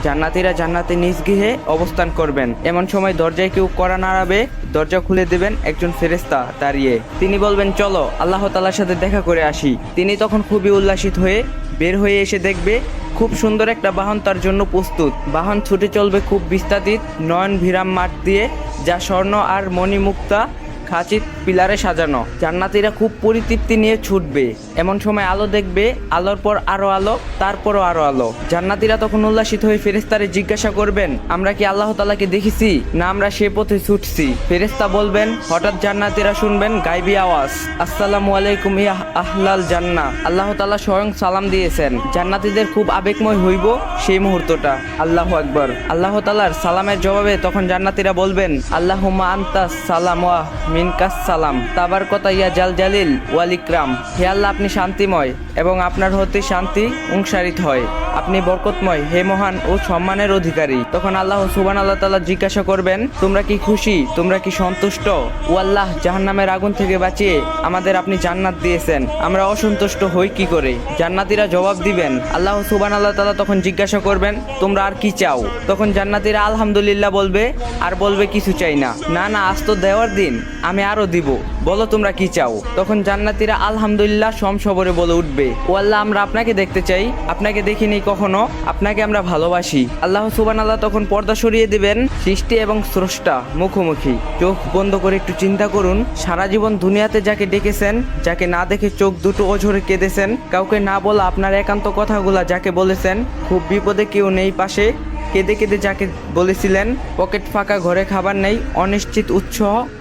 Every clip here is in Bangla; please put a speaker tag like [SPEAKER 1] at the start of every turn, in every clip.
[SPEAKER 1] জান্নাতীরা জান্নাতে নিজ গৃহে অবস্থান করবেন। এমন সময় দরজায় কেউ কড়া নাড়াবে, দরজা খুলে দেবেন একজন ফেরেশতা দাঁড়িয়ে। তিনি বলবেন, চলো আল্লাহ তাআলার সাথে দেখা করে আসি। তিনি তখন খুবই উল্লাসিত হয়ে বের হয়ে এসে দেখবে খুব সুন্দর একটা বাহন তার জন্য প্রস্তুত। বাহন ছুটে চলবে খুব বিস্তারিত নয়ন ভিরাম মাঠ দিয়ে, যা স্বর্ণ আর মণিমুক্তা খাচিত পিলারে সাজানো। জান্নাতীরা খুব পরিতৃপ্তি নিয়ে ছুটবে। এমন সময় আলো দেখবে, আলোর পর আরো আলো, তারপরও আরো আলো। জান্নাতীরা তখন উল্লাসিত হয়ে ফেরেশতারে জিজ্ঞাসা করবেন, আমরা কি আল্লাহ তাআলাকে দেখেছি, না আমরা সে পথে ছুটছি? ফেরেশতা বলবেন, হঠাৎ জান্নাতীরা শুনবেন গায়বী আওয়াজ, আসসালামু আলাইকুম ইয়া আহলাল জান্নাহ। আল্লাহ তাআলা স্বয়ং সালাম দিয়েছেন। জান্নাতীদের খুব আবেগময় হইব সেই মুহূর্তটা। আল্লাহু আকবার। আল্লাহ তাআলার সালামের জবাবে তখন জান্নাতীরা বলবেন, আল্লাহুম্মা আনতাস সালাম ওয়া মিনকাস সালাম, তাবারকাতা ইয়া জাল জালিল ওয়াল ইকরাম। হে আল্লাহ, আপনি শান্তিময় এবং আপনার হতে শান্তি অংশারিত হয়। আপনি বরকতময়, হে মহান ও সম্মানের অধিকারী। তখন আল্লাহ সুবহানাহু তাআলা জিজ্ঞাসা করবেন, তোমরা কি খুশি, তোমরা কি সন্তুষ্ট? ও আল্লাহ, জাহান্নামের আগুন থেকে বাঁচিয়ে আমাদের আপনি জান্নাত দিয়েছেন, আমরা অসন্তুষ্ট হই কি করে? জান্নাতীরা জবাব দিবেন, আল্লাহ সুবহানাহু তাআলা তখন জিজ্ঞাসা করবেন, তোমরা আর কি চাও? তখন জান্নাতীরা আলহামদুলিল্লাহ বলবে, আর বলবে কিছু চাই না। না না, আজ তো দেওয়ার দিন, আমি আরো দিব, বলো তোমরা কি চাও? তখন জান্নাতীরা আলহামদুলিল্লাহ সমসবরে বলে উঠবে, ও আল্লাহ, আমরা আপনাকে দেখতে চাই, আপনাকে দেখিনি কখনো, আপনাকে আমরা ভালোবাসি। আল্লাহ সুবহানাল্লাহ তখন পর্দা সরিয়ে দিবেন সৃষ্টি এবং স্রষ্টা মুখোমুখি। চোখ বন্ধ করে একটু চিন্তা করুন, সারা জীবন দুনিয়াতে যাকে ডেকেছেন, যাকে না দেখে চোখ দুটো অঝরে কেঁদেছেন, কাউকে না বলা আপনার একান্ত কথাগুলা যাকে বলেছেন, খুব বিপদে কেউ নেই পাশে কেঁদে কেঁদে যাকে বলেছিলেন, পকেট ফাঁকা ঘরে খাবার নেই, অনিশ্চিত উৎস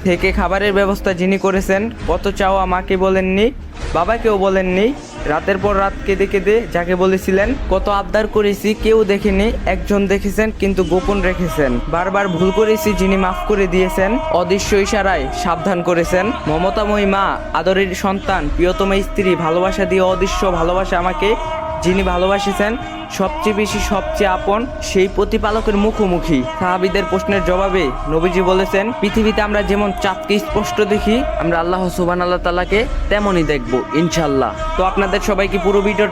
[SPEAKER 1] থেকে খাবারের ব্যবস্থা যিনি করেছেন, কত চাওয়া মাকে বলেননি, বাবাকেও বলেননি, রাতের পর রাত কেঁদে কেঁদে যাকে বলেছিলেন, কত আবদার করেছি কেউ দেখেনি, একজন দেখেছেন কিন্তু গোপন রেখেছেন, বারবার ভুল করেছি যিনি মাফ করে দিয়েছেন, অদৃশ্য ইশারায় সাবধান করেছেন, মমতাময়ী মা, আদরের সন্তান, প্রিয়তম স্ত্রী, ভালোবাসা দিয়ে অদৃশ্য ভালোবাসা আমাকে যিনি ভালোবাসেছেন সবচেয়ে বেশি, সবচেয়ে আপন, সেই প্রতিপালকের মুখোমুখি। সাহাবীদের প্রশ্নের জবাবে নবীজি বলেছেন, পৃথিবীতে আমরা যেমন চাঁদকে স্পষ্ট দেখি, আমরা আল্লাহ সুবহানাহু তাআলাকে তেমনই দেখব ইনশাআল্লাহ। তো আপনাদের সবাইকে পুরো ভিডিওটা